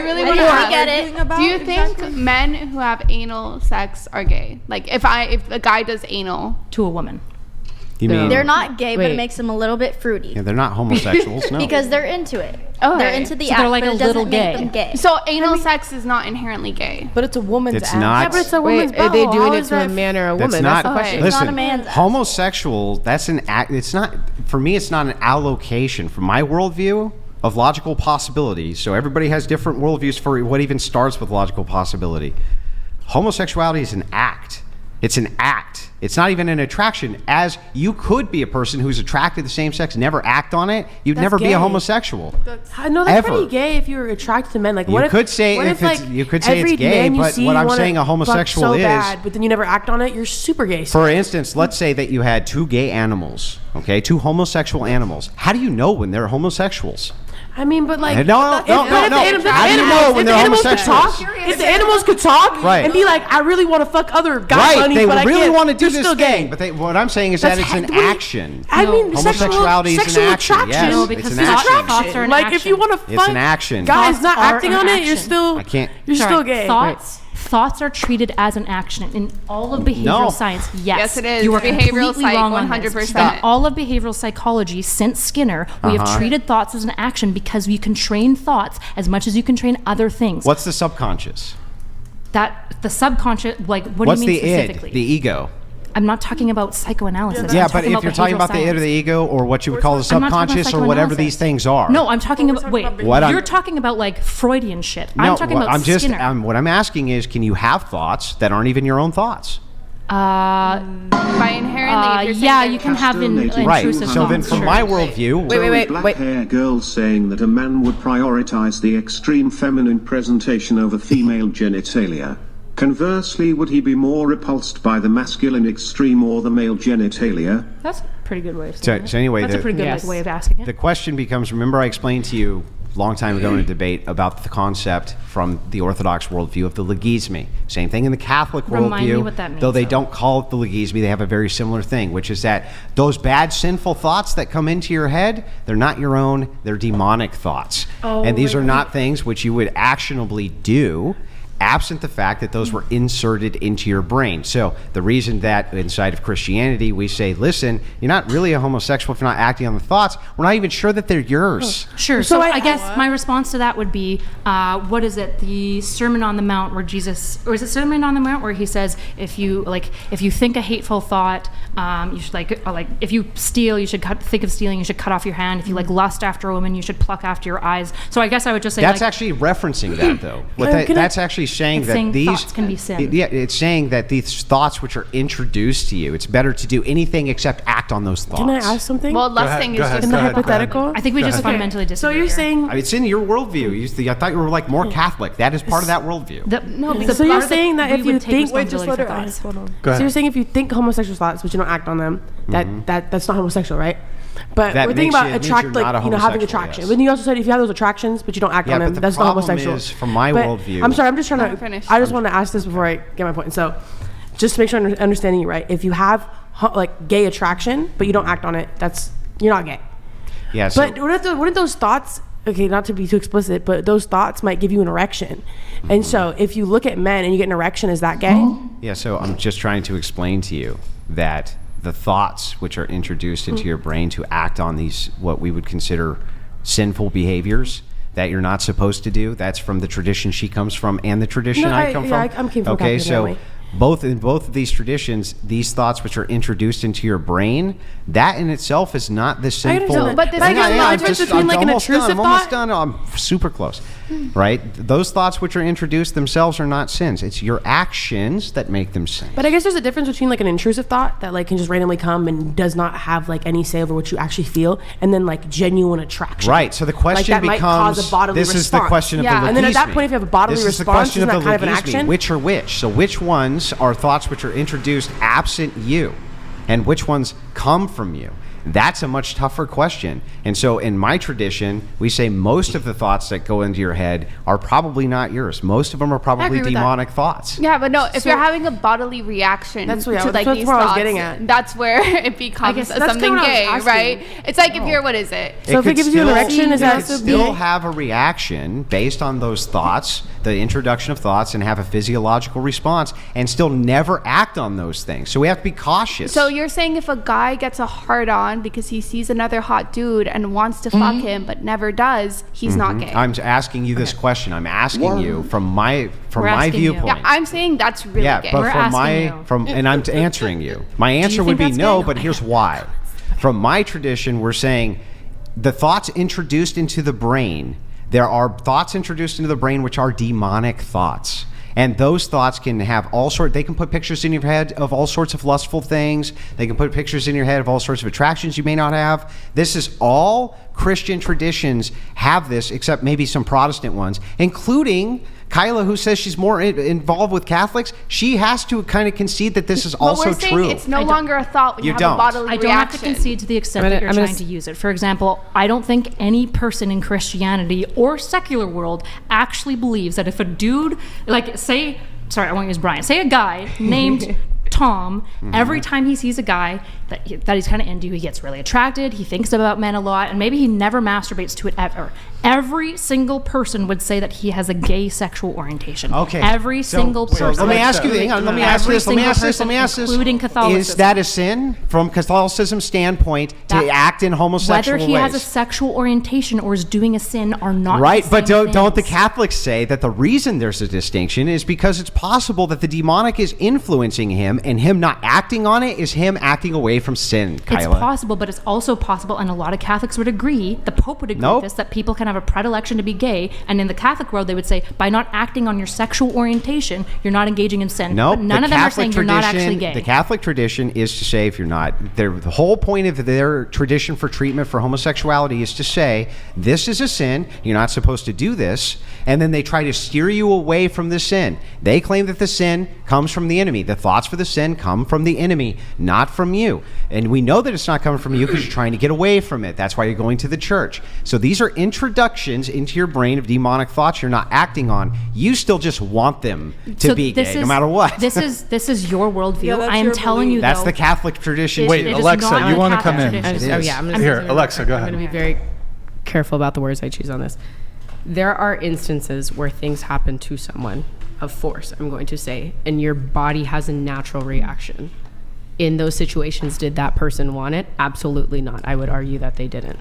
really want to get it. Do you think men who have anal sex are gay? Like if a guy does anal to a woman. You mean they're not gay, but it makes them a little bit fruity. Yeah, they're not homosexuals, no. Because they're into it. Oh, they're into the act, they're like but a it doesn't little make them gay. So anal sex is not inherently gay. But it's a woman's It's act. not. Yeah, but it's a woman's Wait, are they butthole. doing How it is to a that man or a woman? That's That's not. the question. Listen, It's not a man's act. homosexual. That's an act. It's not for me. It's not an allocation from my worldview of logical possibility. So everybody has different worldviews for what even starts with logical possibility. Homosexuality is an act. It's an act. It's not even an attraction. As you could be a person who's attracted to the same sex, never act on it. You'd never be gay. a homosexual. I know that's Ever. pretty gay if you're attracted to men. Like, what You if, could say what if if, it's like, you could say every it's gay, man you but see what you I'm wanna saying a fuck homosexual so is. bad, but then you never act on it. You're super gay. For instance, let's say that you had two gay animals, okay, two homosexual animals. How do you know when they're homosexuals? I mean, but like, No. How do you know when they're homosexuals? If the animals could talk Right. and be like, I really want to fuck other guy Right, bunnies, they but I really can't, want to do they're this still thing, gay. but what I'm saying is that it's an action. I mean, homosexuality is sexual an action. attraction. Yes, No, it's because an action. thoughts are an Like, action. if you want to It's fuck an action. guys Thoughts not are acting an on it, you're action. still, I can't. you're still gay. Thoughts are treated as an action in all of behavioral science. Yes, Yes, it is. You are Behavioral completely psych, wrong on 100%. this. In all of behavioral psychology since Skinner, we have treated thoughts as an action because you can train thoughts as much as you can train other things. What's the subconscious? That the subconscious, like, what What's do you mean the id? specifically? The ego. I'm not talking about psychoanalysis. Yeah, I'm but if you're talking about the id or the ego, or what you would call the I'm not talking about subconscious, or whatever psychoanalysis. these things are. No, I'm talking about. Wait, What I'm- you're talking about like Freudian shit. No, I'm talking about Skinner. what I'm asking is, can you have thoughts that aren't even your own thoughts? By inherently, if you're yeah, saying you can have Right. intrusive So then, thoughts. from Sure. my worldview, Black hair girl saying that a man would prioritize the extreme feminine presentation over female genitalia. Conversely, would he be more repulsed by the masculine extreme or the male genitalia? That's a pretty good way of saying it. so anyway, That's a pretty good Yes. way of asking the it. question becomes, remember I explained to you a long time ago in a debate about the concept from the Orthodox worldview of the logisme. Same thing in the Catholic Remind me worldview, what that means, though they though. don't call it the logisme, they have a very similar thing, which is that those bad sinful thoughts that come into your head, they're not your own, they're demonic thoughts. And these are not things which you would actionably do absent the fact that those were inserted into your brain. So the reason that inside of Christianity we say, listen, you're not really a homosexual if you're not acting on the thoughts. We're not even sure that they're yours. Sure. So I guess my response to that would be, what is it? The Sermon on the Mount, where Jesus, or is it Sermon on the Mount, where he says, if you think a hateful thought, you should if you steal, you should think of stealing, you should cut off your hand. If you lust after a woman, you should pluck after your eyes. So I guess I would just say that's actually referencing that, though. That's actually saying It's that saying these thoughts can be sin. Yeah, it's saying that these thoughts which are introduced to you, it's better to do anything except act on those thoughts. Can I ask something? Well, lusting is just in the hypothetical? I think we just fundamentally So disagree. you're saying It's in your worldview. I thought you were like more Catholic. That is part of that worldview. so you're saying that if you think responsibility for thoughts. hold on. Go ahead. So you're saying if you think homosexual thoughts but you don't act on them, that's not homosexual, right? But That we're thinking makes about you- means attract, you're like, not a having homosexual, attraction. yes. But you also said if you have those attractions but you don't act Yeah, on but them, the that's not problem homosexual. is, from my But worldview- I'm sorry, I'm just trying Let me to. finish. I just want to ask this before I get my point. So, just to make sure I'm understanding you right, if you have like gay attraction but you don't act on it, you're not gay. Yeah. So, But what if those thoughts? Okay, not to be too explicit, but those thoughts might give you an erection, and so if you look at men and you get an erection, is that gay? yeah. So I'm just trying to explain to you that the thoughts which are introduced into your brain to act on these what we would consider sinful behaviors that you're not supposed to do, that's from the tradition she comes from and the tradition No, I come from. I'm came from Okay, Catholic so family. in both of these traditions, these thoughts which are introduced into your brain, that in itself is not the sinful. understand that. But this I guess is the not difference just- between like an almost done, intrusive I'm almost thought. done. I'm super close. Right? Those thoughts which are introduced themselves are not sins. It's your actions that make them sins. But I guess there's a difference between like an intrusive thought that like can just randomly come and does not have like any say over what you actually feel, and then like genuine attraction. Right. So the question that might cause becomes, a bodily this is the response. question of Yeah. the And then at that logisme. point, if you have a bodily This is the response, question isn't of that the kind of an logisme. action? Which are which? So which ones are thoughts which are introduced absent you? And which ones come from you? That's a much tougher question. And so in my tradition, we say most of the thoughts that go into your head are probably not yours. Most of them are probably agree with that. demonic thoughts. Yeah, but no, if you're having a bodily reaction That's to what- like that's these where I was thoughts, getting at. that's where it becomes guess that's something kinda what I was gay, asking. right? It's like if you're, what is it? So if it could gives you an still- erection, is you that could also still gay? have a reaction based on those thoughts, the introduction of thoughts, and have a physiological response, and still never act on those things. So we have to be cautious. So you're saying if a guy gets a hard on because he sees another hot dude and wants to fuck him but never does, he's not gay. I'm asking you this question. I'm asking you from my We're asking you. viewpoint. Yeah, I'm saying that's really gay. But We're from asking you. and I'm answering you. My answer think would be that's no, gay? but here's why. From my tradition, we're saying the thoughts introduced into the brain. There are thoughts introduced into the brain which are demonic thoughts. And those thoughts can have they can put pictures in your head of all sorts of lustful things. They can put pictures in your head of all sorts of attractions you may not have. This is all Christian traditions have this, except maybe some Protestant ones, including Kyla, who says she's more involved with Catholics. She has to kind of concede that this is But also we're saying true. it's no longer a thought when you, You have don't. a bodily I don't have to reaction. concede to the extent I'm that gonna- you're I'm gonna trying to use it. For example, I don't think any person in Christianity or secular world actually believes that if a dude, like say, sorry, I won't use Brian, say a guy named Tom, every time he sees a guy that he's kind of into, he gets really attracted, he thinks about men a lot, and maybe he never masturbates to it ever. Every single person would say that he has a gay sexual orientation. Okay. Every single So person. let me ask you. Hang on. Let me ask Every this. Let me single ask this. Let me person, ask this. including Catholicism. Is that a sin from Catholicism's standpoint to That- act in homosexual Whether he ways? has a sexual orientation or is doing a sin are not Right, the but same don't the things. Catholics say that the reason there's a distinction is because it's possible that the demonic is influencing him, and him not acting on it is him acting away from sin, Kyla? It's possible, but it's also possible, and a lot of Catholics would agree, the Pope would agree Nope. with this, that people can have a predilection to be gay, and in the Catholic world, they would say, by not acting on your sexual orientation, you're not engaging in sin. No, but none of them are saying you're not actually gay. The Catholic tradition is to say if you're not, the whole point of their tradition for treatment for homosexuality is to say this is a sin, you're not supposed to do this, and then they try to steer you away from the sin. They claim that the sin comes from the enemy. The thoughts for the sin come from the enemy, not from you. And we know that it's not coming from you because you're trying to get away from it. That's why you're going to the church. So these are introductions into your brain of demonic thoughts you're not acting on. You still just want them to So be this gay, no is- matter what. This is your worldview. Yeah, that's I am your telling you, That's though, the Catholic tradition. it- Wait, it is Alexa, not you the wanna Catholic come in? tradition. It is. I'm gonna Here, Alexa, go I'm going to ahead. be very careful about the words I choose on this. There are instances where things happen to someone of force, I'm going to say, and your body has a natural reaction. In those situations, did that person want it? Absolutely not. I would argue that they didn't.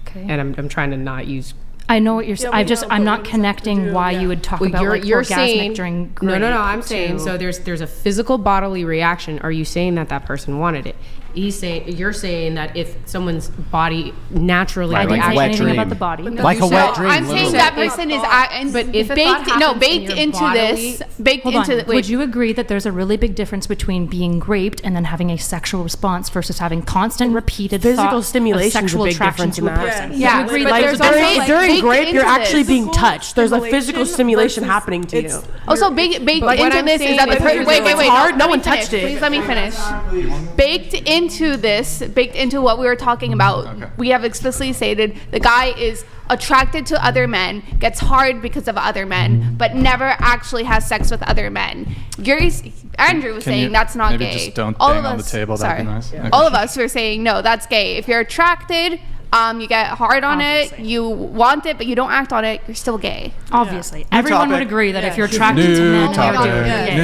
Okay. And I'm trying to not use. I know what you're saying. we I'm know, but not we just have to connecting do- why yeah. you would talk Well, about like you're orgasmic saying during no. grape I'm saying to- so. There's a physical bodily reaction. Are you saying that that person wanted it? You're saying that if someone's body naturally Right, I didn't like a say wet anything dream. about the body. Like a wet dream. I'm saying literally. that person is But if a thought baked happens in your into bodily- this, baked Hold into on. Would you agree that there's a really big difference between being raped and then having a sexual response versus having constant, repeated Physical thoughts stimulation of is a sexual big attraction difference to a in that. person? Yeah, Would you agree but that there's there's a also, big- like, during baked grape, you're into actually this. being touched. There's a physical stimulation versus happening to you. it's- Also, baked But what into I'm this saying is that the is person. if Wait. it's hard, no let me one finish. touched it. Please let me finish. Baked into this, baked into what we were talking about, we have explicitly stated the guy is attracted to other men, gets hard because of other men, but never actually has sex with other men. Andrew was Can saying you that's not maybe gay. just don't All bang of on the us, table? That'd be sorry. nice. Okay. All of us were saying no, that's gay. If you're attracted, you get hard on it, Obviously. you want it, but you don't act on it, you're still gay. Obviously, everyone would topic. agree that if you're attracted to men, New you're doing topic. it.